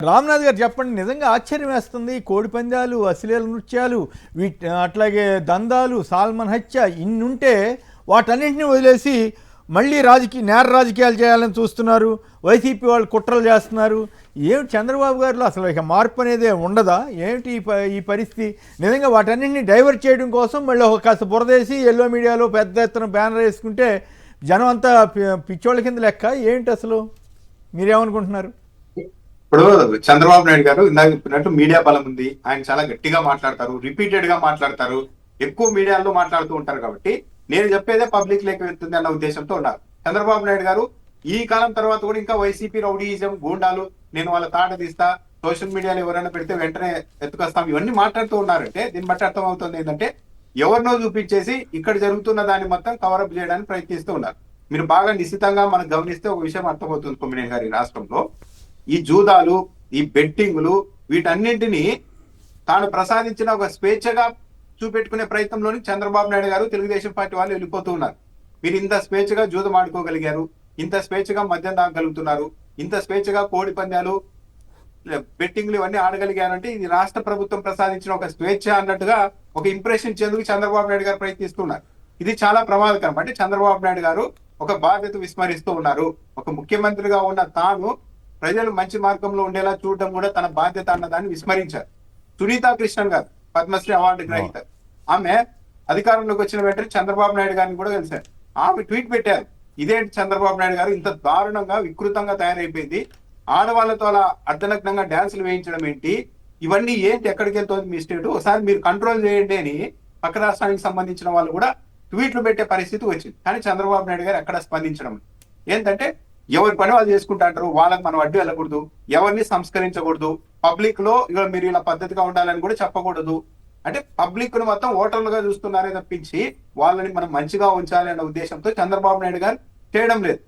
రామ్నాథ్ గారు చెప్పండి, నిజంగా ఆశ్చర్యం వేస్తుంది. కోడి పందాలు, అశ్లీల నృత్యాలు, అట్లాగే దందాలు, సాల్మన్ హత్య ఇన్నుంటే వాటన్నింటినీ వదిలేసి మళ్ళీ నేర రాజకీయాలు చేయాలని చూస్తున్నారు. వైసీపీ వాళ్ళు కుట్రలు చేస్తున్నారు. ఏమిటి చంద్రబాబు గారిలో అసలు ఇక మార్పు అనేదే ఉండదా? ఏమిటి ఈ పరిస్థితి? నిజంగా వాటన్నింటినీ డైవర్ట్ చేయడం కోసం మళ్ళీ ఒక కాస్త బురదేసి ఎల్లో మీడియాలో పెద్ద ఎత్తున బ్యానర్ వేసుకుంటే జనం అంతా పిచ్చోళ్ళ కింద లెక్క. ఏంటి అసలు మీరేమనుకుంటున్నారు? ఇప్పుడు చంద్రబాబు నాయుడు గారు ఇందాక చెప్పినట్టు మీడియా బలం ఉంది, ఆయన చాలా గట్టిగా మాట్లాడతారు, రిపీటెడ్ గా మాట్లాడతారు, ఎక్కువ మీడియాలో మాట్లాడుతూ ఉంటారు. కాబట్టి నేను చెప్పేదే పబ్లిక్ లేక వెళ్తుంది అన్న ఉద్దేశంతో ఉన్నారు చంద్రబాబు నాయుడు గారు. ఈ కాలం తర్వాత కూడా ఇంకా వైసీపీ రౌడీయిజం, గూండాలు, నేను వాళ్ళ తాట తీస్తా, సోషల్ మీడియాలో ఎవరైనా పెడితే వెంటనే ఎత్తుకొస్తాం, ఇవన్నీ మాట్లాడుతూ ఉన్నారంటే దీన్ని బట్టి అర్థం అవుతుంది ఏంటంటే ఎవరినో చూపించేసి ఇక్కడ జరుగుతున్న దాన్ని మొత్తం కవరప్ చేయడానికి ప్రయత్నిస్తూ ఉన్నారు. మీరు బాగా నిశ్చితంగా మనకు గమనిస్తే ఒక విషయం అర్థమవుతుంది కొమ్మినేని గారి రాష్ట్రంలో ఈ జూదాలు, ఈ బెట్టింగులు, వీటన్నింటినీ తాను ప్రసాదించిన ఒక స్వేచ్ఛగా చూపెట్టుకునే ప్రయత్నంలోని చంద్రబాబు నాయుడు గారు, తెలుగుదేశం పార్టీ వాళ్ళు వెళ్ళిపోతూ ఉన్నారు. మీరు ఇంత స్వేచ్ఛగా జూదం ఆడుకోగలిగారు, ఇంత స్వేచ్ఛగా మద్యం తాగలుగుతున్నారు, ఇంత స్వేచ్ఛగా కోడి పందాలు, బెట్టింగ్లు ఇవన్నీ ఆడగలిగారంటే ఇది రాష్ట్ర ప్రభుత్వం ప్రసాదించిన ఒక స్వేచ్ఛ అన్నట్టుగా ఒక ఇంప్రెషన్ ఇచ్చేందుకు చంద్రబాబు నాయుడు గారు ప్రయత్నిస్తున్నారు. ఇది చాలా ప్రమాదకరం. అంటే చంద్రబాబు నాయుడు గారు ఒక బాధ్యత విస్మరిస్తూ ఉన్నారు. ఒక ముఖ్యమంత్రిగా ఉన్న తాను ప్రజలు మంచి మార్గంలో ఉండేలా చూడడం కూడా తన బాధ్యత అన్నదాన్ని విస్మరించారు. సునీతా కృష్ణన్ గారు పద్మశ్రీ అవార్డు గ్రహీత, ఆమె అధికారంలోకి వచ్చిన వెంటనే చంద్రబాబు నాయుడు గారిని కూడా కలిశారు. ఆమె ట్వీట్ పెట్టారు, ఇదేంటి చంద్రబాబు నాయుడు గారు ఇంత దారుణంగా వికృతంగా తయారైపోయింది, ఆడవాళ్లతో అలా అర్ధనగ్నంగా డ్యాన్సులు వేయించడం ఏంటి, ఇవన్నీ ఏంటి, ఎక్కడికి వెళ్తుంది మీ స్టేట్, ఒకసారి మీరు కంట్రోల్ చేయండి అని పక్క రాష్ట్రానికి సంబంధించిన వాళ్ళు కూడా ట్వీట్లు పెట్టే పరిస్థితి వచ్చింది. కానీ చంద్రబాబు నాయుడు గారు ఎక్కడ స్పందించడం ఏంటంటే ఎవరి పని వాళ్ళు చేసుకుంటా అంటారు, వాళ్ళకి మనం అడ్డు వెళ్ళకూడదు, ఎవరిని సంస్కరించకూడదు, పబ్లిక్ లో మీరు ఇలా పద్ధతిగా ఉండాలని కూడా చెప్పకూడదు. అంటే పబ్లిక్ ను మొత్తం ఓటర్లుగా చూస్తున్నారే తప్పించి వాళ్ళని మనం మంచిగా ఉంచాలి అన్న ఉద్దేశంతో చంద్రబాబు నాయుడు గారు చేయడం లేదు.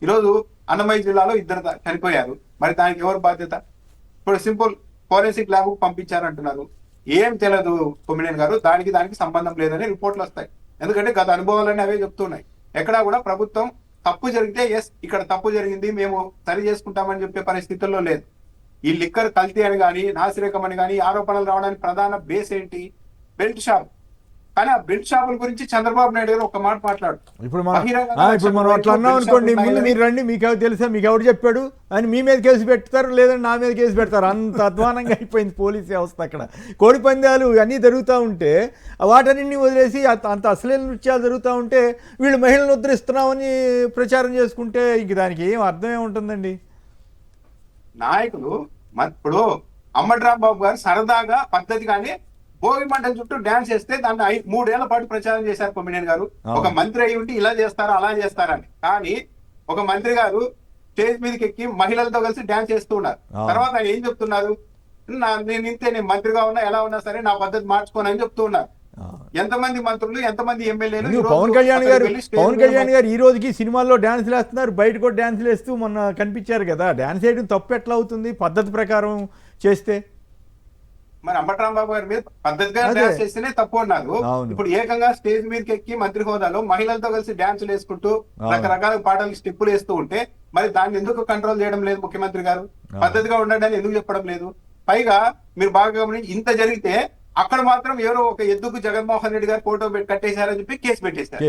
ఈరోజు అన్నమయ్య జిల్లాలో 2 చనిపోయారు, మరి దానికి ఎవరు బాధ్యత? ఇప్పుడు సింపుల్ ఫోరెన్సిక్ ల్యాబ్ పంపించారంటున్నారు, ఏం తెలియదు కొమ్మినేని గారు, దానికి సంబంధం లేదని రిపోర్ట్లు వస్తాయి. ఎందుకంటే గత అనుభవాలన్నీ అవే చెప్తున్నాయి. ఎక్కడా కూడా ప్రభుత్వం తప్పు జరిగితే ఇక్కడ తప్పు జరిగింది మేము సరి చేసుకుంటామని చెప్పే పరిస్థితుల్లో లేదు. ఈ లిక్కర్ కల్తీ అని కానీ, నాసిరకం అని కానీ ఆరోపణలు రావడానికి ప్రధాన బేస్ ఏంటి? Belt shop. కానీ ఆ బెల్ట్ షాపుల గురించి చంద్రబాబు నాయుడు గారు ఒక మాట మాట్లాడు. ఇప్పుడు మనం అట్లా అన్నాం అనుకోండి, ముందు మీరు రండి, మీకు ఎవరు తెలుసా, మీకు ఎవరు చెప్పాడు అని మీ మీద కేసు పెడతారు, లేదంటే నా మీద కేసు పెడతారు. అంత అధ్వానంగా అయిపోయింది పోలీస్ వ్యవస్థ. అక్కడ కోడి పందాలు అన్నీ జరుగుతూ ఉంటే వాటన్నింటినీ వదిలేసి అంత అశ్లీల నృత్యాలు జరుగుతూ ఉంటే వీళ్ళు మహిళలను ఉద్ధరిస్తున్నామని ప్రచారం చేసుకుంటే ఇంక దానికి ఏం అర్థమే ఉంటుందండి? నాయకులు ఇప్పుడు అంబటి రాంబాబు గారు సరదాగా పద్ధతిగానే భోగి మంటల చుట్టూ డాన్స్ చేస్తే దాన్ని 3 ఏళ్ల పాటు ప్రచారం చేశారు కొమ్మినేని గారు. ఒక మంత్రి అయి ఉంటే ఇలా చేస్తారా అలా చేస్తారని. కానీ ఒక మంత్రి గారు స్టేజ్ మీదకి ఎక్కి మహిళలతో కలిసి డాన్స్ చేస్తూ ఉన్నారు. తర్వాత ఆయన ఏం చెప్తున్నారు, నేను మంత్రిగా ఉన్నా ఎలా ఉన్నా సరే నా పద్ధతి మార్చుకోనని చెప్తూ ఉన్నారు. ఎంతమంది మంత్రులు, ఎంతమంది ఎమ్మెల్యేలు. పవన్ కళ్యాణ్ గారు ఈ రోజుకి సినిమాల్లో డాన్సులు వేస్తున్నారు, బయట కూడా డాన్సులు వేస్తూ మొన్న కనిపించారు కదా. డాన్స్ వేయడం తప్పు ఎట్లా అవుతుంది పద్ధతి ప్రకారం చేస్తే? మరి అంబటి రాంబాబు గారి మీద పద్ధతిగా డాన్స్ చేస్తేనే తప్పు అన్నారు. ఇప్పుడు ఏకంగా స్టేజ్ మీదకి ఎక్కి మంత్రి హోదాలో మహిళలతో కలిసి డాన్సులు వేసుకుంటూ రకరకాల పాటలు స్టెప్పులు వేస్తూ ఉంటే మరి దాన్ని ఎందుకు కంట్రోల్ చేయడం లేదు ముఖ్యమంత్రి గారు? పద్ధతిగా ఉండడానికి ఎందుకు చెప్పడం లేదు? పైగా మీరు బాగా గమనించి ఇంత జరిగితే అక్కడ మాత్రం ఎవరో ఒక ఎద్దుకు జగన్మోహన్ రెడ్డి గారు ఫోటో కట్టేశారని చెప్పి కేసు పెట్టేశారు.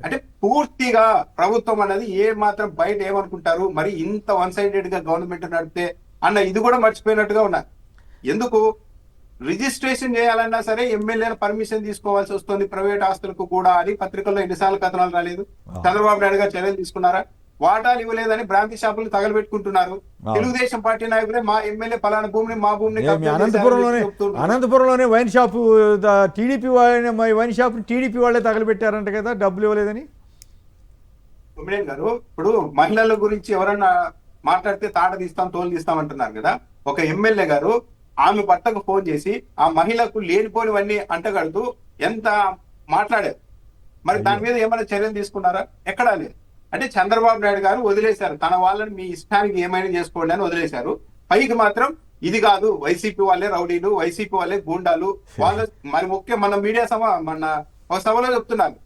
అంటే పూర్తిగా ప్రభుత్వం అనేది ఏ మాత్రం బయట ఏమనుకుంటారు, మరి ఇంత వన్ సైడెడ్ గా గవర్నమెంట్ నడిపితే అన్న ఇది కూడా మర్చిపోయినట్టుగా ఉన్నారు. ఎందుకు రిజిస్ట్రేషన్ చేయాలన్నా సరే ఎమ్మెల్యేల పర్మిషన్ తీసుకోవాల్సి వస్తుంది ప్రైవేట్ ఆస్తులకు కూడా అని పత్రికల్లో ఎన్నిసార్లు కథనాలు రాలేదు? చంద్రబాబు నాయుడు గారు చర్యలు తీసుకున్నారా? వాటాలు ఇవ్వలేదని బ్రాంతి షాపులు తగలబెట్టుకుంటున్నారు. తెలుగుదేశం పార్టీ నాయకులే మా ఎమ్మెల్యే పలానా భూమిని మా భూమిని అనంతపురంలోనే wine shop TDP wine shop TDP వాళ్ళే తగలబెట్టారంట కదా, డబ్బులు ఇవ్వలేదని. కొమ్మినేని గారు ఇప్పుడు మహిళల గురించి ఎవరన్నా మాట్లాడితే తాట తీస్తాం తోలు తీస్తాం అంటున్నారు కదా. ఒక ఎమ్మెల్యే గారు ఆమె భర్తకు ఫోన్ చేసి ఆ మహిళకు లేనిపోనివన్నీ అంటగడుతూ ఎంత మాట్లాడారు. మరి దాని మీద ఏమైనా చర్యలు తీసుకున్నారా? ఎక్కడా లేదు. అంటే చంద్రబాబు నాయుడు గారు వదిలేశారు, తన వాళ్ళని మీ ఇష్టానికి ఏమైనా చేసుకోండి అని వదిలేశారు. పైకి మాత్రం ఇది కాదు వైసీపీ వాళ్ళే రౌడీలు, వైసీపీ వాళ్ళే గూండాలు వాళ్ళ. మరి ముఖ్యం మన మీడియా మన ఒక సభలో చెప్తున్నారు,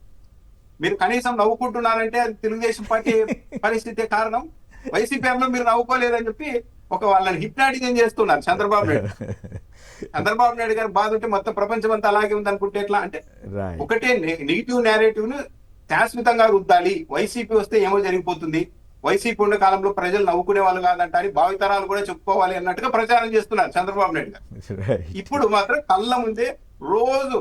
మీరు కనీసం నవ్వుకుంటున్నారంటే అది తెలుగుదేశం పార్టీ పరిస్థితే కారణం. వైసీపీ మీరు నవ్వుకోలేదని చెప్పి వాళ్ళని హిప్నాటిజం చేస్తున్నారు చంద్రబాబు నాయుడు. చంద్రబాబు నాయుడు గారు బాధ ఉంటే మొత్తం ప్రపంచం అంతా అలాగే ఉంది అనుకుంటే ఎట్లా అంటే ఒకటే నెగిటివ్ నేరేటివ్ ను శాశ్వతంగా రుద్దాలి. వైసీపీ వస్తే ఏమో జరిగిపోతుంది, వైసీపీ ఉన్న కాలంలో ప్రజలు నవ్వుకునే వాళ్ళు కాదంట అని భావితరాలు కూడా చెప్పుకోవాలి అన్నట్టుగా ప్రచారం చేస్తున్నారు చంద్రబాబు నాయుడు గారు. ఇప్పుడు మాత్రం కళ్ళ ముందే రోజు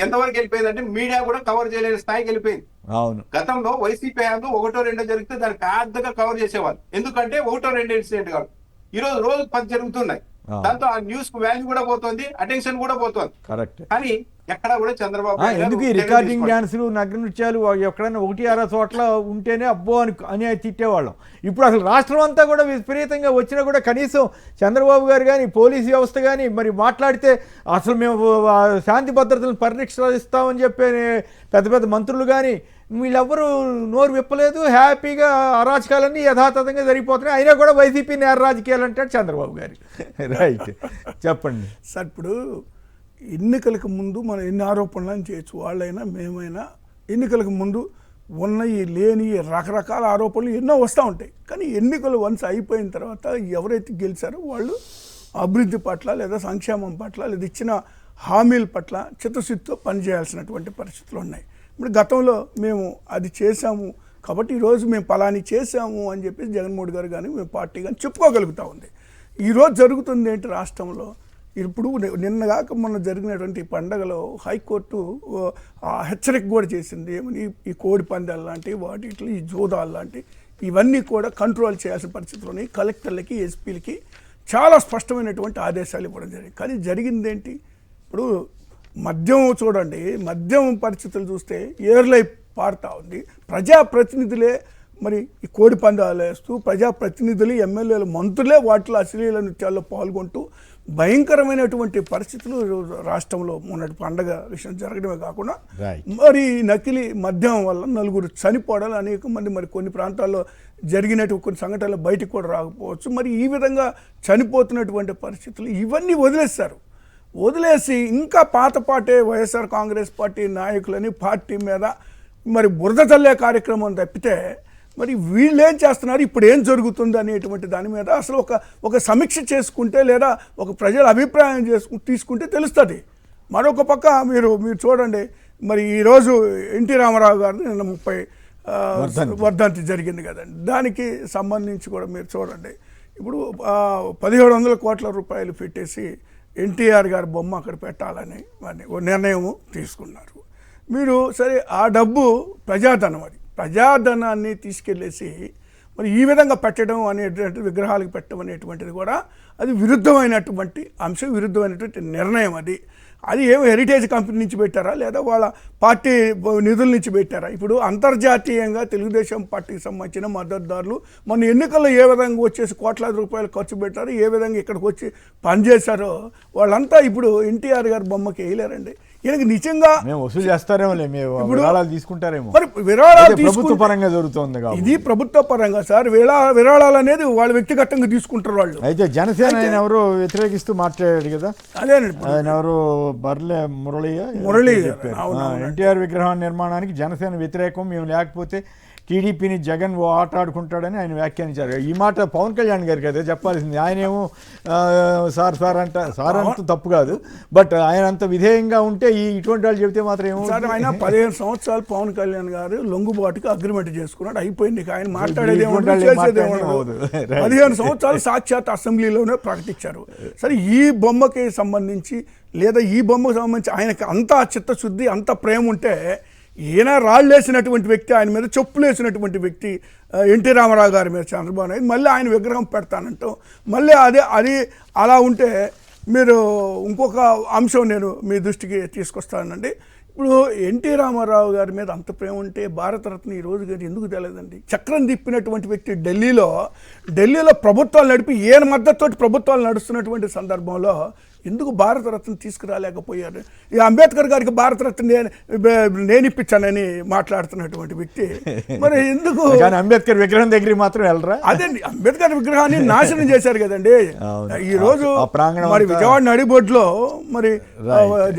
ఎంతవరకు వెళ్ళిపోయిందంటే మీడియా కూడా కవర్ చేయలేని స్థాయికి వెళ్ళిపోయింది. అవును, గతంలో వైసీపీ హయాంలో 1-2 జరిగితే దాన్ని పెద్దగా కవర్ చేసేవాళ్ళు, ఎందుకంటే 1-2 ఇన్సిడెంట్ కాదు. ఈ రోజు 10 జరుగుతున్నాయి. దాంతో ఆ న్యూస్ కు వాల్యూ కూడా పోతుంది, అటెన్షన్ కూడా పోతుంది. కరెక్ట్. కానీ ఎక్కడ కూడా చంద్రబాబు ఎందుకు ఈ రికార్డింగ్ డాన్సులు, నగ్న నృత్యాలు ఎక్కడైనా 1-6 చోట్ల ఉంటేనే అబ్బో అని తిట్టేవాళ్ళం. ఇప్పుడు అసలు రాష్ట్రం అంతా కూడా విపరీతంగా వచ్చినా కూడా కనీసం చంద్రబాబు గారు కానీ పోలీసు వ్యవస్థ కానీ మరి మాట్లాడితే అసలు మేము శాంతి భద్రతలను పరిరక్షిస్తామని చెప్పే పెద్ద పెద్ద మంత్రులు కానీ వీళ్ళెవ్వరూ నోరు విప్పలేదు. హ్యాపీగా అరాచకాలన్నీ యథాతథంగా జరిగిపోతున్నాయి. అయినా కూడా వైసీపీ నేర రాజకీయాలు అంటాడు చంద్రబాబు గారు. రైట్, చెప్పండి సార్. ఇప్పుడు ఎన్నికలకు ముందు మనం ఎన్ని ఆరోపణలు చేయొచ్చు, వాళ్ళైనా మేమైనా. ఎన్నికలకు ముందు ఉన్నవి లేని రకరకాల ఆరోపణలు ఎన్నో వస్తూ ఉంటాయి. కానీ ఎన్నికలు వన్స్ అయిపోయిన తర్వాత ఎవరైతే గెలిచారో వాళ్ళు అభివృద్ధి పట్ల లేదా సంక్షేమం పట్ల లేదా ఇచ్చిన హామీల పట్ల చిత్తశుద్ధితో పనిచేయాల్సినటువంటి పరిస్థితులు ఉన్నాయి. ఇప్పుడు గతంలో మేము అది చేశాము కాబట్టి ఈరోజు మేము పలాని చేశాము అని చెప్పేసి జగన్మోహన్ గారు కానీ మేము పార్టీ కానీ చెప్పుకోగలుగుతూ ఉంది. ఈరోజు జరుగుతుంది ఏంటి రాష్ట్రంలో? ఇప్పుడు నిన్నగాక మొన్న జరిగినటువంటి పండగలో హైకోర్టు హెచ్చరిక కూడా చేసింది. ఏమని? ఈ కోడి పందాలు లాంటి వాటిట్లో ఈ జూదాలు లాంటి ఇవన్నీ కూడా కంట్రోల్ చేయాల్సిన పరిస్థితుల్లోని కలెక్టర్లకి, ఎస్పీలకి చాలా స్పష్టమైనటువంటి ఆదేశాలు ఇవ్వడం జరిగింది. కానీ జరిగింది ఏంటి? ఇప్పుడు మద్యం చూడండి, మద్యం పరిస్థితులు చూస్తే ఏర్లై పారుతూ ఉంది. ప్రజాప్రతినిధులే మరి ఈ కోడి పందాలు వేస్తూ, ప్రజాప్రతినిధులు, ఎమ్మెల్యేలు, మంత్రులే వాటిలో అశ్లీల నృత్యాల్లో పాల్గొంటూ భయంకరమైనటువంటి పరిస్థితులు రాష్ట్రంలో మొన్నటి పండగ విషయం జరగడమే కాకుండా మరి నకిలీ మద్యం వల్ల 4 చనిపోవడాలు, అనేక మంది మరి కొన్ని ప్రాంతాల్లో జరిగినట్టు కొన్ని సంఘటనలు బయటకు కూడా రాకపోవచ్చు. మరి ఈ విధంగా చనిపోతున్నటువంటి పరిస్థితులు ఇవన్నీ వదిలేసి ఇంకా పాతపాటే వైఎస్ఆర్ కాంగ్రెస్ పార్టీ నాయకులని పార్టీ మీద మరి బురద చల్లే కార్యక్రమం తప్పితే మరి వీళ్ళు ఏం చేస్తున్నారు, ఇప్పుడు ఏం జరుగుతుంది అనేటువంటి దాని మీద అసలు ఒక సమీక్ష చేసుకుంటే లేదా ఒక ప్రజల అభిప్రాయం తీసుకుంటే తెలుస్తుంది. మరొక పక్క మీరు చూడండి, మరి ఈరోజు ఎన్టీ రామారావు గారు నిన్న 30 వర్ధంతి జరిగింది కదండి. దానికి సంబంధించి కూడా మీరు చూడండి, ఇప్పుడు 1700 కోట్ల రూపాయలు పెట్టేసి ఎన్టీఆర్ గారి బొమ్మ అక్కడ పెట్టాలని నిర్ణయం తీసుకున్నారు. మీరు సరే ఆ డబ్బు ప్రజాధనం, అది ప్రజాధనాన్ని తీసుకెళ్ళేసి మరి ఈ విధంగా పెట్టడం అనేటువంటి విగ్రహాలకు పెట్టడం అనేటువంటిది కూడా అది విరుద్ధమైనటువంటి అంశం, విరుద్ధమైనటువంటి నిర్ణయం. అది ఏమో హెరిటేజ్ కంపెనీ నుంచి పెట్టారా లేదా వాళ్ళ పార్టీ నిధుల నుంచి పెట్టారా? ఇప్పుడు అంతర్జాతీయంగా తెలుగుదేశం పార్టీకి సంబంధించిన మద్దతుదారులు మొన్న ఎన్నికల్లో ఏ విధంగా వచ్చేసి కోట్లాది రూపాయలు ఖర్చు పెట్టారు, ఏ విధంగా ఇక్కడికి వచ్చి పనిచేశారో వాళ్ళంతా ఇప్పుడు ఎన్టీఆర్ గారి బొమ్మకి వేయలేరండి. ఈయనకి నిజంగా వసూలు చేస్తారేమో, విరాళాలు తీసుకుంటారేమో. మరి విరాళాలు ప్రభుత్వ పరంగా జరుగుతుంది, ఇది ప్రభుత్వ పరంగా సార్. విరాళాలు అనేది వాళ్ళు వ్యక్తిగతంగా తీసుకుంటారు వాళ్ళు. అయితే జనసేన ఆయన ఎవరు వ్యతిరేకిస్తూ మాట్లాడాడు కదా, అదేనండి. ఆయన ఎవరు మురళి ఎన్టీఆర్ విగ్రహం నిర్మాణానికి జనసేన వ్యతిరేకం, మేము లేకపోతే టీడీపీని జగన్ ఆట ఆడుకుంటాడని ఆయన వ్యాఖ్యానించారు. ఈ మాట పవన్ కళ్యాణ్ గారికి అదే చెప్పాల్సింది. ఆయనేమో సార్ అంత తప్పు కాదు, బట్ ఆయన అంత విధేయంగా ఉంటే ఇటువంటి వాళ్ళు చెబితే మాత్రం ఏమో. ఆయన 15 సంవత్సరాలు పవన్ కళ్యాణ్ గారు లొంగుబాటుకి అగ్రిమెంట్ చేసుకున్నాడు, అయిపోయింది. ఆయన మాట్లాడేది 15 సంవత్సరాలు సాక్షాత్ అసెంబ్లీలోనే ప్రకటించారు. సరే, ఈ బొమ్మకి సంబంధించి లేదా ఈ బొమ్మకు సంబంధించి ఆయనకి అంత చిత్తశుద్ధి, అంత ప్రేమ ఉంటే ఈయన రాళ్ళేసినటువంటి వ్యక్తి, ఆయన మీద చెప్పులు వేసినటువంటి వ్యక్తి ఎన్టీ రామారావు గారి మీద చంద్రబాబు నాయుడు మళ్ళీ ఆయన విగ్రహం పెడతానంటాం. మళ్ళీ అది అలా ఉంటే మీరు ఇంకొక అంశం నేను మీ దృష్టికి తీసుకొస్తానండి. ఇప్పుడు ఎన్టీ రామారావు గారి మీద అంత ప్రేమ ఉంటే భారతరత్న ఈ రోజు గారు ఎందుకు తెలియదండి? చక్రం తిప్పినటువంటి వ్యక్తి ఢిల్లీలో ప్రభుత్వాలు నడిపి ఈయన మద్దతుతోటి ప్రభుత్వాలు నడుస్తున్నటువంటి సందర్భంలో ఎందుకు భారతరత్న తీసుకురాలేకపోయారు? ఈ అంబేద్కర్ గారికి భారతరత్న నేను ఇప్పించానని మాట్లాడుతున్నటువంటి వ్యక్తి మరి ఎందుకు అంబేద్కర్ విగ్రహం దగ్గర మాత్రం వెళ్ళరా? అదేండి, అంబేద్కర్ విగ్రహాన్ని నాశనం చేశారు కదండి. ఈ రోజు మరి విజయవాడ నడిబొడ్లో మరి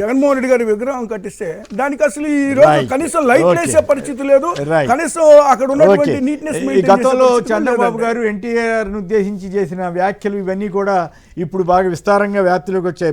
జగన్మోహన్ రెడ్డి గారి విగ్రహం కట్టిస్తే దానికి అసలు ఈ రోజు Right. కనీసం లైట్ Okay. వేసే పరిస్థితి లేదు, Right. కనీసం అక్కడ ఉన్నటువంటి ఓకే. నీట్నెస్ ఈ గతంలో చంద్రబాబు గారు ఎన్టీఆర్ ఉద్దేశించి చేసిన వ్యాఖ్యలు ఇవన్నీ కూడా ఇప్పుడు బాగా విస్తారంగా వ్యాప్తిలోకి వచ్చాయి.